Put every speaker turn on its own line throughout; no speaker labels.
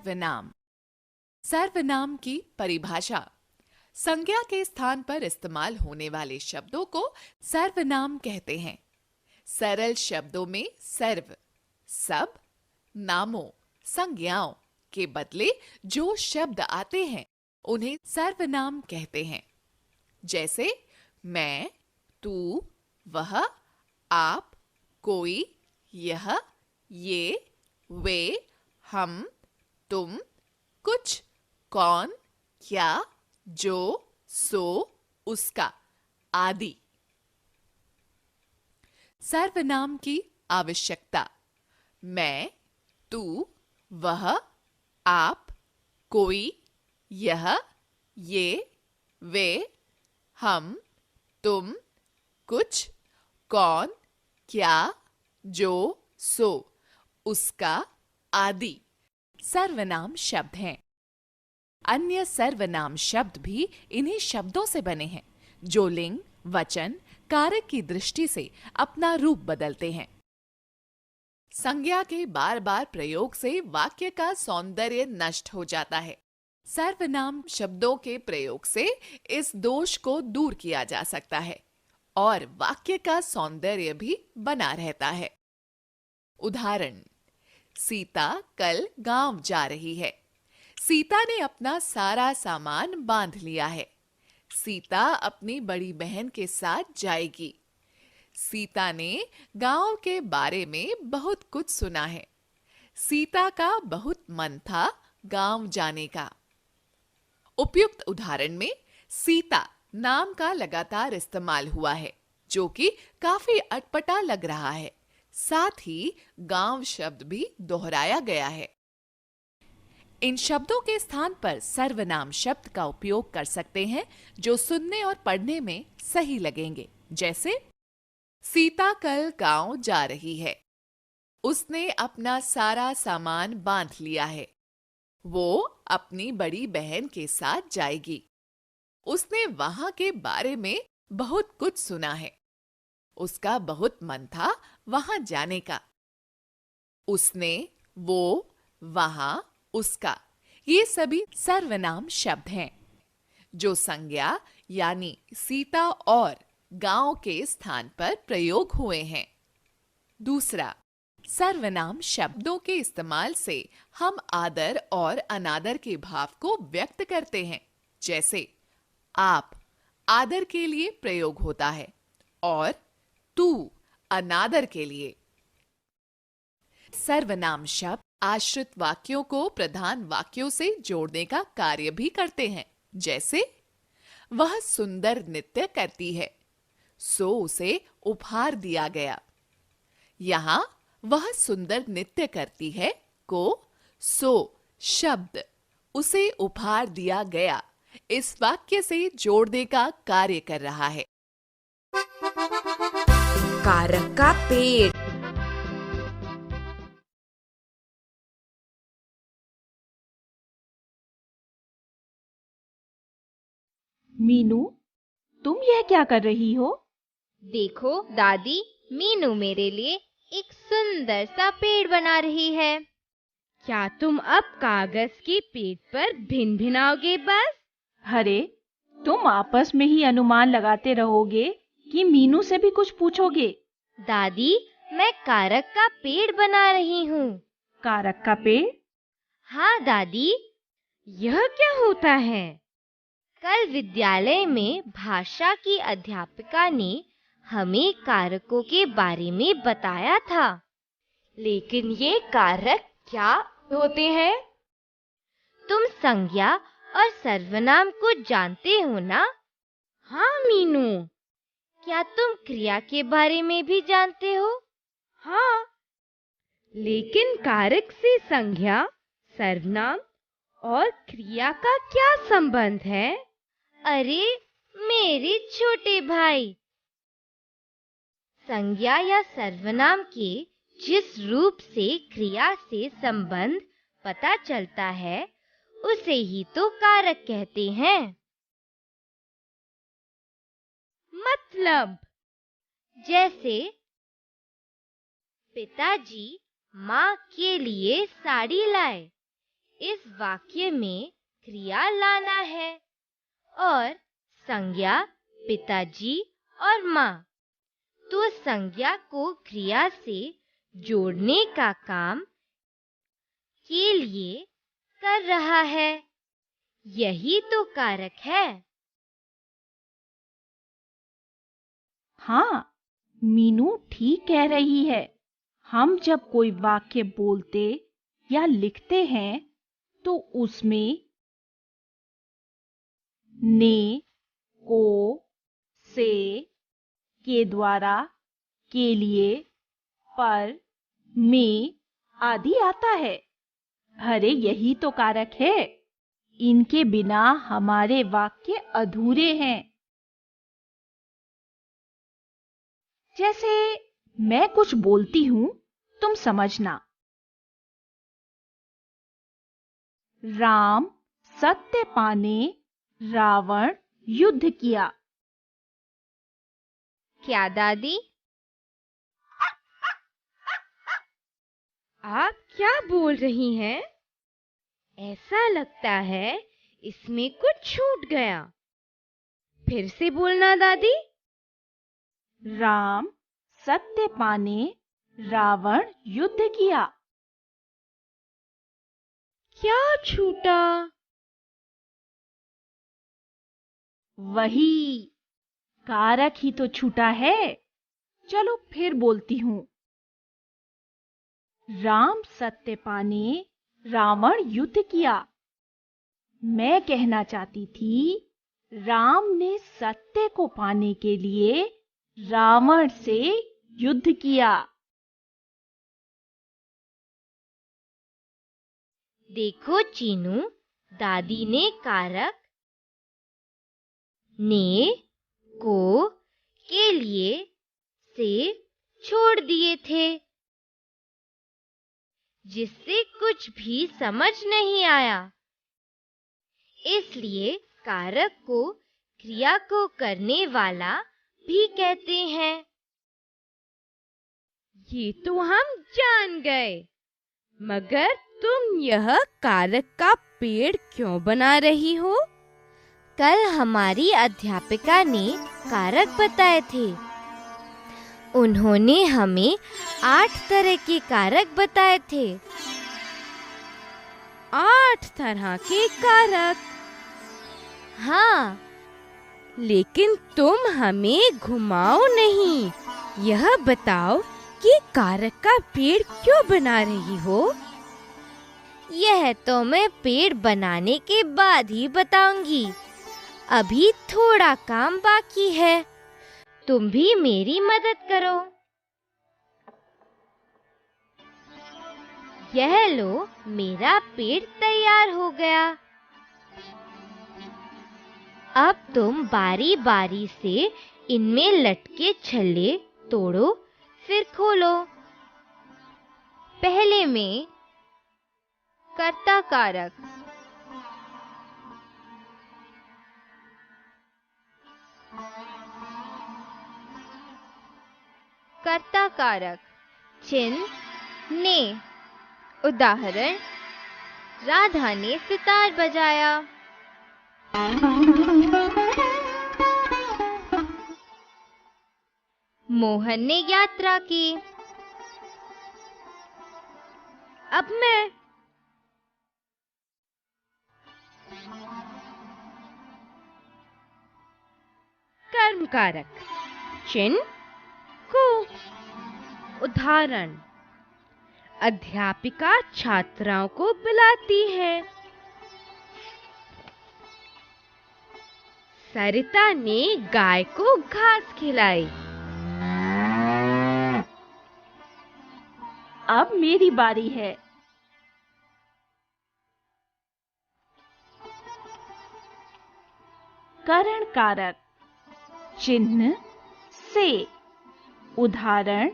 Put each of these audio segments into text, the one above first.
सर्वनाम। सर्वनाम की परिभाषा। संज्ञा के स्थान पर इस्तेमाल होने वाले शब्दों को सर्वनाम कहते हैं। सरल शब्दों में सर्व, सब, नामों, संज्ञाओं के बदले जो शब्द आते हैं उन्हें सर्वनाम कहते हैं। जैसे मैं, तू, वह, आप, कोई, यह, ये, वे, हम, तुम, कुछ, कौन, क्या, जो, सो, उसका आदि। सर्वनाम की आवश्यकता। मैं, तू, वह, आप, कोई, यह, ये, वे, हम, तुम, कुछ, कौन, क्या, जो, सो, उसका आदि सर्वनाम शब्द हैं। अन्य सर्वनाम शब्द भी इन्हीं शब्दों से बने हैं जो लिंग, वचन, कारक की दृष्टि से अपना रूप बदलते हैं। संज्ञा के बार बार प्रयोग से वाक्य का सौंदर्य नष्ट हो जाता है। सर्वनाम शब्दों के प्रयोग से इस दोष को दूर किया जा सकता है और वाक्य का सौंदर्य भी बना रहता है। उदाहरण, सीता कल गांव जा रही है। सीता ने अपना सारा सामान बांध लिया है। सीता अपनी बड़ी बहन के साथ जाएगी। सीता ने गांव के बारे में बहुत कुछ सुना है। सीता का बहुत मन था गांव जाने का। उपयुक्त उदाहरण में सीता नाम का लगातार इस्तेमाल हुआ है, जो कि काफी अटपटा लग रहा है। साथ ही गांव शब्द भी दोहराया गया है। इन शब्दों के स्थान पर सर्वनाम शब्द का उपयोग कर सकते हैं जो सुनने और पढ़ने में सही लगेंगे। जैसे सीता कल गांव जा रही है। उसने अपना सारा सामान बांध लिया है। वो अपनी बड़ी बहन के साथ जाएगी। उसने वहां के बारे में बहुत कुछ सुना है। उसका बहुत मन था वहां जाने का। उसने, वो, वहां, उसका, ये सभी सर्वनाम शब्द हैं जो संज्ञा यानी सीता और गांव के स्थान पर प्रयोग हुए हैं। दूसरा, सर्वनाम शब्दों के इस्तेमाल से हम आदर और अनादर के भाव को व्यक्त करते हैं। जैसे आप आदर के लिए प्रयोग होता है और तू अनादर के लिए। सर्वनाम शब्द आश्रित वाक्यों को प्रधान वाक्यों से जोड़ने का कार्य भी करते हैं। जैसे वह सुंदर नृत्य करती है, सो उसे उपहार दिया गया। यहां वह सुंदर नृत्य करती है को सो शब्द उसे उपहार दिया गया इस वाक्य से जोड़ने का कार्य कर रहा है।
कारक का पेड़।
मीनू, तुम यह क्या कर रही हो?
देखो दादी, मीनू मेरे लिए एक सुंदर सा पेड़ बना रही है।
क्या तुम अब कागज के पेड़ पर भिन भिनाओगे बस?
अरे, तुम आपस में ही अनुमान लगाते रहोगे कि मीनू से भी कुछ पूछोगे?
दादी, मैं कारक का पेड़ बना रही हूँ।
कारक का पेड़?
हाँ दादी।
यह क्या होता है?
कल विद्यालय में भाषा की अध्यापिका ने हमें कारकों के बारे में बताया था।
लेकिन ये कारक क्या होते हैं?
तुम संज्ञा और सर्वनाम को जानते हो ना?
हाँ मीनू।
क्या तुम क्रिया के बारे में भी जानते हो?
हाँ, लेकिन कारक से संज्ञा, सर्वनाम और क्रिया का क्या संबंध है?
अरे मेरे छोटे भाई, संज्ञा या सर्वनाम के जिस रूप से क्रिया से संबंध पता चलता है उसे ही तो कारक कहते हैं।
मतलब?
जैसे पिताजी माँ के लिए साड़ी लाए। इस वाक्य में क्रिया लाना है और संज्ञा पिताजी और माँ। तो संज्ञा को क्रिया से जोड़ने का काम के लिए कर रहा है। यही तो कारक है।
हाँ, मीनू ठीक कह रही है। हम जब कोई वाक्य बोलते या लिखते हैं तो उसमें ने, को, से, के द्वारा, के लिए, पर, में आदि आता है। अरे यही तो कारक है। इनके बिना हमारे वाक्य अधूरे हैं। जैसे मैं कुछ बोलती हूं, तुम समझना। राम सत्य पाने रावण युद्ध किया।
क्या दादी?
आप क्या बोल रही हैं? ऐसा लगता है इसमें कुछ छूट गया। फिर से बोलना दादी।
राम सत्य पाने रावण युद्ध किया।
क्या छूटा?
वही कारक ही तो छूटा है। चलो फिर बोलती हूं। राम सत्य पाने रावण युद्ध किया। मैं कहना चाहती थी राम ने सत्य को पाने के लिए रावण से युद्ध किया।
देखो चीनू, दादी ने कारक ने, को, के लिए से छोड़ दिए थे, जिससे कुछ भी समझ नहीं आया। इसलिए कारक को क्रिया को करने वाला भी कहते हैं।
ये तो हम जान गए, मगर तुम यह कारक का पेड़ क्यों बना रही हो?
कल हमारी अध्यापिका ने कारक बताए थे। उन्होंने हमें 8 तरह के कारक बताए थे।
8 तरह के कारक?
हाँ,
लेकिन तुम हमें घुमाओ नहीं। यह बताओ कि कारक का पेड़ क्यों बना रही हो?
यह तो मैं पेड़ बनाने के बाद ही बताऊंगी। अभी थोड़ा काम बाकी है। तुम भी मेरी मदद करो। यह लो, मेरा पेड़ तैयार हो गया। अब तुम बारी बारी से इनमें लटके छल्ले तोड़ो, फिर खोलो। पहले में कर्ता कारक, कर्ता कारक चिन्ह ने। उदाहरण, राधा ने सितार बजाया। मोहन ने यात्रा की।
अब मैं। कर्म कारक चिन्ह को। उदाहरण, अध्यापिका छात्राओं को बुलाती है। सरिता ने गाय को घास खिलाई।
अब मेरी बारी है। करण कारक चिन्ह से। उदाहरण,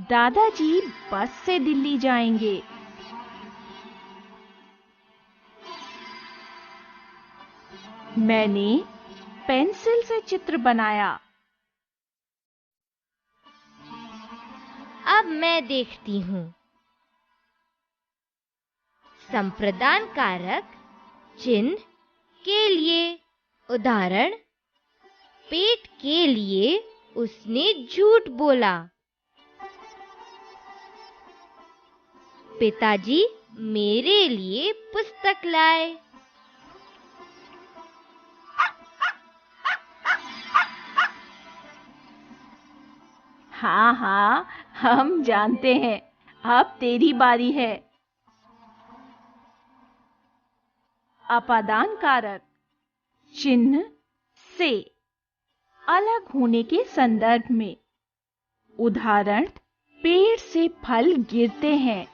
दादाजी बस से दिल्ली जाएंगे। मैंने पेंसिल से चित्र बनाया।
अब मैं देखती हूँ। संप्रदान कारक चिन्ह के लिए। उदाहरण, पेट के लिए उसने झूठ बोला। पिताजी मेरे लिए पुस्तक लाए।
हाँ हाँ, हम जानते हैं, अब तेरी बारी है। अपादान कारक चिन्ह से अलग होने के संदर्भ में। उदाहरण, पेड़ से फल गिरते हैं।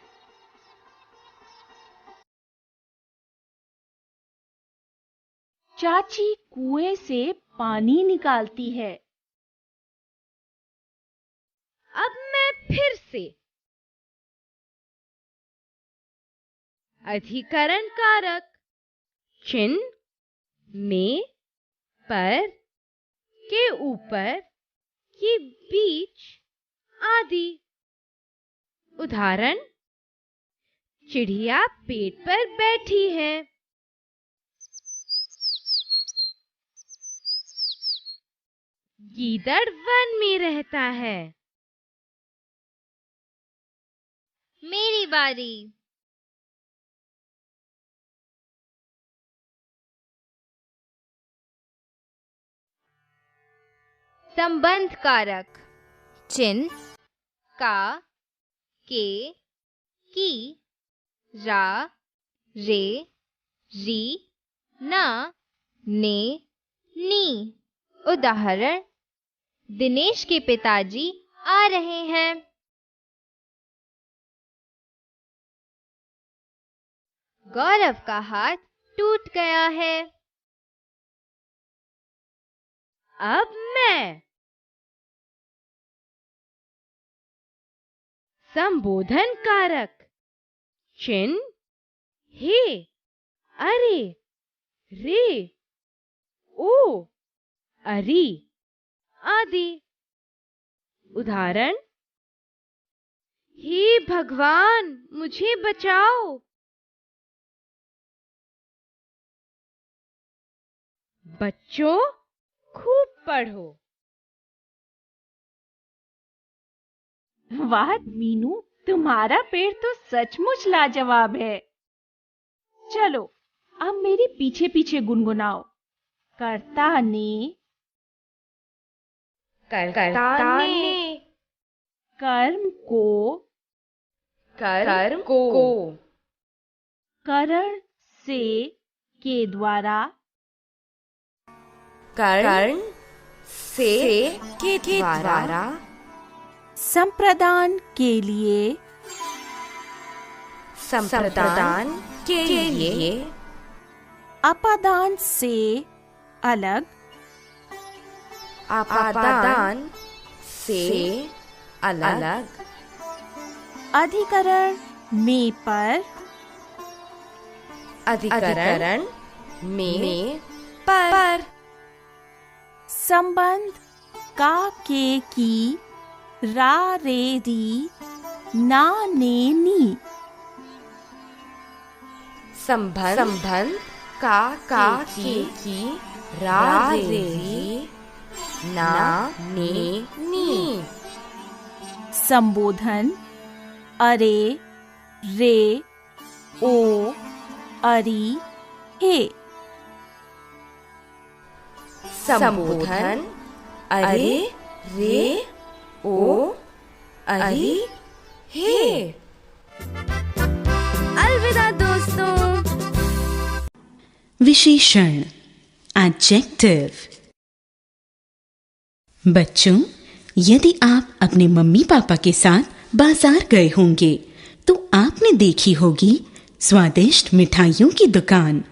चाची कुएं से पानी निकालती है।
अब मैं फिर से अधिकरण कारक चिन्ह में, पर, के ऊपर, के बीच आदि। उदाहरण, चिड़िया पेड़ पर बैठी है। गीदड़ वन में रहता है।
मेरी बारी। संबंध कारक चिन्ह का, के, की, रा, रे, री, ना, ने, नी। उदाहरण, दिनेश के पिताजी आ रहे हैं। गौरव का हाथ टूट गया है।
अब मैं संबोधन कारक चिन्ह हे, अरे, रे, ओ, अरी आदि। उदाहरण, हे भगवान मुझे बचाओ। बच्चों खूब पढ़ो।
वाह मीनू, तुम्हारा पेड़ तो सचमुच लाजवाब है। चलो अब मेरे पीछे पीछे गुनगुनाओ। कर्ता ने,
कर्ता ने,
कर्म को,
कर्म को,
करण से, के द्वारा,
कर्ण से, के द्वारा,
संप्रदान के लिए,
संप्रदान के लिए,
अपादान से अलग,
अपादान से अलग,
अधिकरण में, पर,
अधिकरण में, पर,
संबंध का, के, की, रा, रे, री, ना, ने, नी।
संबंध का, की, रा, रे, री, ना, ने, नी।
संबोधन अरे, रे, ओ, अरी, हे।
संबोधन अरे, रे, ओ, अरी, हे। अलविदा दोस्तों।
विशेषण एडजेक्टिव। बच्चों, यदि आप अपने मम्मी पापा के साथ बाजार गए होंगे तो आपने देखी होगी स्वादिष्ट मिठाइयों की दुकान,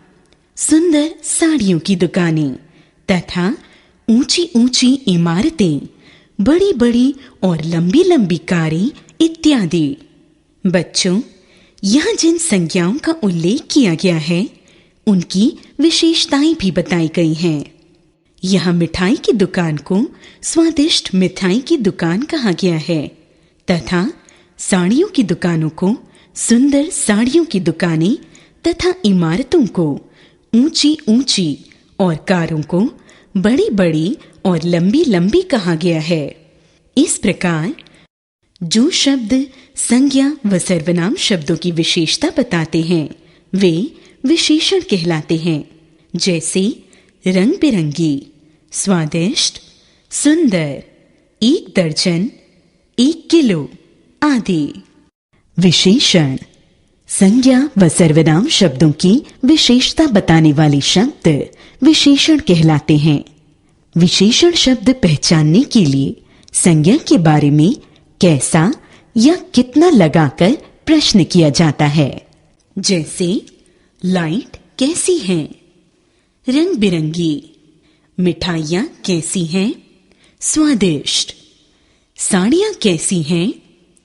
सुंदर साड़ियों की दुकानें तथा ऊंची ऊंची इमारतें, बड़ी बड़ी और लंबी लंबी कारें इत्यादि। बच्चों, यहाँ जिन संज्ञाओं का उल्लेख किया गया है उनकी विशेषताएं भी बताई गई हैं। यहाँ मिठाई की दुकान को स्वादिष्ट मिठाई की दुकान कहा गया है तथा साड़ियों की दुकानों को सुंदर साड़ियों की दुकानें तथा इमारतों को ऊंची ऊंची और कारों को बड़ी बड़ी और लंबी लंबी कहा गया है। इस प्रकार जो शब्द संज्ञा व सर्वनाम शब्दों की विशेषता बताते हैं वे विशेषण कहलाते हैं, जैसे रंग बिरंगी, स्वादिष्ट, सुंदर, 1 दर्जन, 1 किलो आदि। विशेषण संज्ञा व सर्वनाम शब्दों की विशेषता बताने वाले शब्द विशेषण कहलाते हैं। विशेषण शब्द पहचानने के लिए संज्ञा के बारे में कैसा या कितना लगाकर प्रश्न किया जाता है, जैसे लाइट कैसी है, रंग बिरंगी, मिठाइयाँ कैसी हैं, स्वादिष्ट, साड़ियाँ कैसी हैं,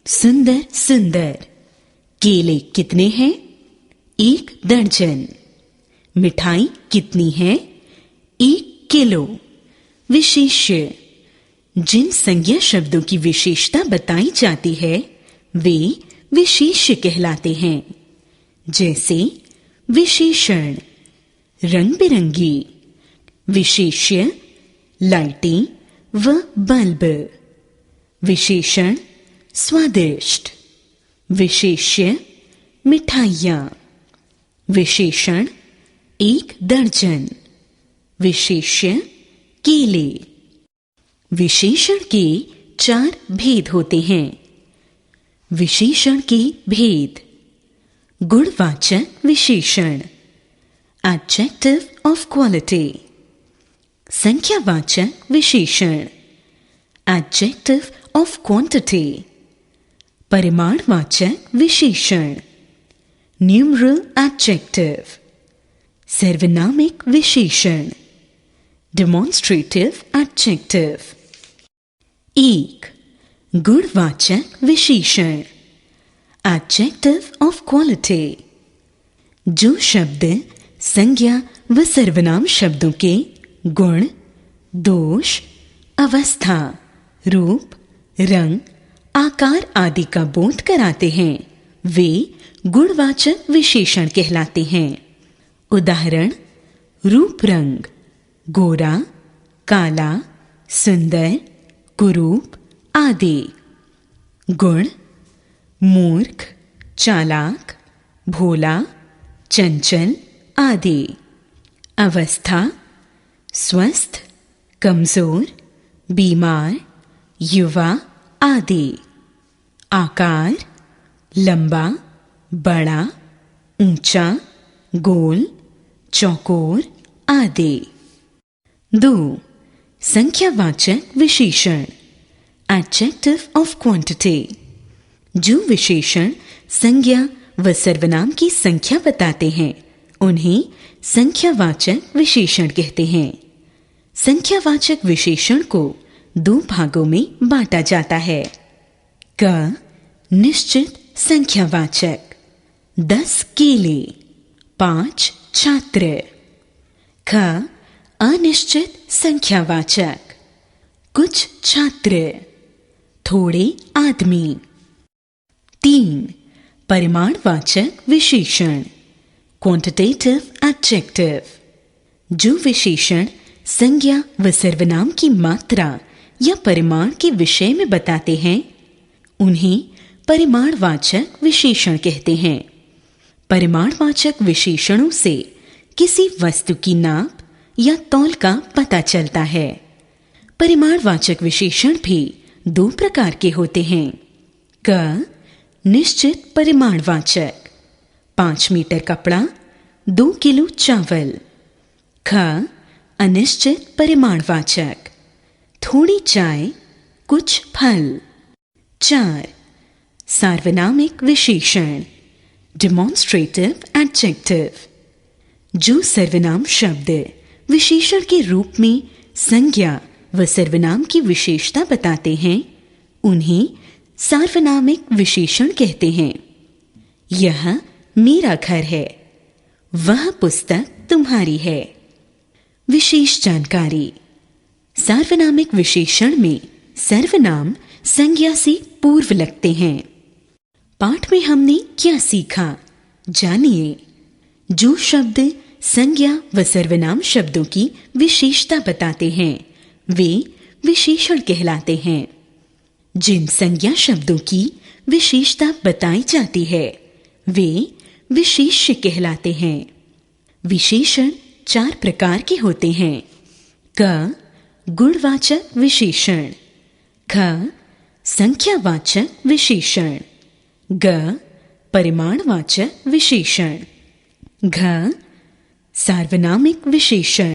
सुंदर सुंदर, केले कितने हैं, 1 दर्जन, मिठाई कितनी है, 1 किलो। विशेष्य जिन संज्ञा शब्दों की विशेषता बताई जाती है वे विशेष्य कहलाते हैं, जैसे विशेषण रंग बिरंगी, विशेष्य लाइटें व बल्ब, विशेषण स्वादिष्ट, विशेष्य मिठाइयाँ, विशेषण 1 दर्जन, विशेष्य केले। विशेषण के 4 भेद होते हैं। विशेषण के भेद: गुणवाचक विशेषण, एडजेक्टिव ऑफ क्वालिटी, संख्यावाचक विशेषण, एडजेक्टिव ऑफ क्वांटिटी, परिमाणवाचक विशेषण, न्यूमरल एडजेक्टिव, सार्वनामिक विशेषण, डेमोन्स्ट्रेटिव एडजेक्टिव। 1. गुणवाचक विशेषण, एडजेक्टिव ऑफ क्वालिटी। जो शब्द संज्ञा व सर्वनाम शब्दों के गुण, दोष, अवस्था, रूप, रंग, आकार आदि का बोध कराते हैं वे गुणवाचक विशेषण कहलाते हैं। उदाहरण: रूप रंग, गोरा, काला, सुंदर, कुरूप आदि। गुण: मूर्ख, चालाक, भोला, चंचल आदि। अवस्था: स्वस्थ, कमजोर, बीमार, युवा आदि। आकार: लंबा, बड़ा, ऊंचा, गोल, चौकोर आदि। 2. संख्यावाचक विशेषण, एडजेक्टिव ऑफ क्वांटिटी। जो विशेषण संज्ञा व सर्वनाम की संख्या बताते हैं उन्हें संख्यावाचक विशेषण कहते हैं। संख्यावाचक विशेषण को 2 भागों में बांटा जाता है। क. निश्चित संख्यावाचक, 10 केले, 5 छात्र। ख. अनिश्चित संख्यावाचक, कुछ छात्र, थोड़े आदमी। 3. परिमाणवाचक विशेषण, क्वांटिटेटिव एडजेक्टिव। जो विशेषण संज्ञा व सर्वनाम की मात्रा या परिमाण के विषय में बताते हैं उन्हें परिमाणवाचक विशेषण कहते हैं। परिमाणवाचक विशेषणों से किसी वस्तु की नाप या तौल का पता चलता है। परिमाणवाचक विशेषण भी 2 प्रकार के होते हैं। क. निश्चित परिमाणवाचक, 5 मीटर कपड़ा, 2 किलो चावल। ख. अनिश्चित परिमाणवाचक, थोड़ी चाय, कुछ फल। 4. सार्वनामिक विशेषण, डेमोन्स्ट्रेटिव एडजेक्टिव। जो सर्वनाम शब्द विशेषण के रूप में संज्ञा व सर्वनाम की विशेषता बताते हैं उन्हें सार्वनामिक विशेषण कहते हैं। यह मेरा घर है, वह पुस्तक तुम्हारी है। विशेष जानकारी: सार्वनामिक विशेषण में सर्वनाम संज्ञा से पूर्व लगते हैं। पाठ में हमने क्या सीखा, जानिए। जो शब्द संज्ञा व सर्वनाम शब्दों की विशेषता बताते हैं वे विशेषण कहलाते हैं। जिन संज्ञा शब्दों की विशेषता बताई जाती है वे विशेष्य कहलाते हैं। विशेषण 4 प्रकार के होते हैं। क गुणवाचक विशेषण, ख संख्यावाचक विशेषण, ग परिमाणवाचक विशेषण, घ सार्वनामिक विशेषण।